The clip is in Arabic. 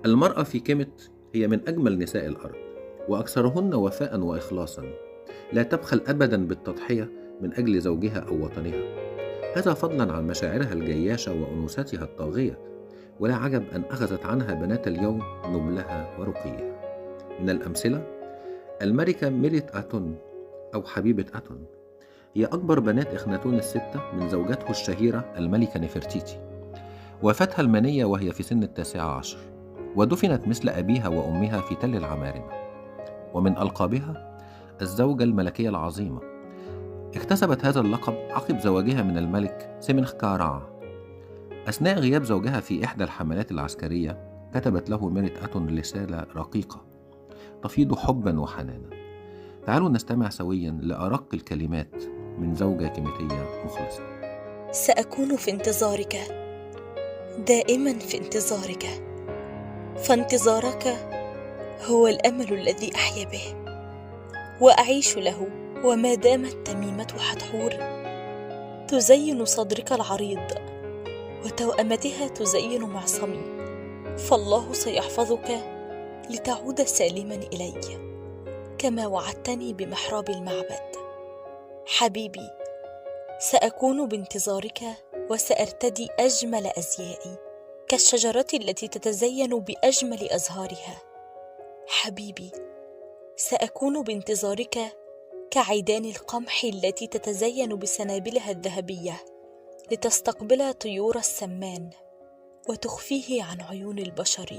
المرأة في كيميت هي من أجمل نساء الأرض، وأكثرهن وفاء وإخلاصا، لا تبخل أبدا بالتضحية من أجل زوجها أو وطنها، هذا فضلا عن مشاعرها الجياشة وأنوثتها الطاغية. ولا عجب أن أخذت عنها بنات اليوم نبلها ورقيها. من الأمثلة الملكة ميريت أتون أو حبيبة أتون، هي أكبر بنات إخناتون الستة من زوجته الشهيرة الملكة نفرتيتي. وافاتها المنية وهي في سن 19، ودفنت مثل أبيها وأمها في تل العمارنة. ومن ألقابها الزوجة الملكية العظيمة، اكتسبت هذا اللقب عقب زواجها من الملك سمنخكارع. أثناء غياب زوجها في إحدى الحملات العسكرية كتبت له ميريت أتون رسالة رقيقة تفيض حبا وحنانا. تعالوا نستمع سويا لأرق الكلمات من زوجة كيميتية مخلصة. سأكون في انتظارك، دائما في انتظارك، فانتظارك هو الأمل الذي أحيا به وأعيش له. وما دامت تميمة حتحور تزين صدرك العريض وتوأمتها تزين معصمي، فالله سيحفظك لتعود سالما إلي كما وعدتني بمحراب المعبد. حبيبي، سأكون بانتظارك وسأرتدي أجمل أزيائي كالشجرة التي تتزين بأجمل أزهارها. حبيبي، سأكون بانتظارك كعيدان القمح التي تتزين بسنابلها الذهبية لتستقبل طيور السمان وتخفيه عن عيون البشر.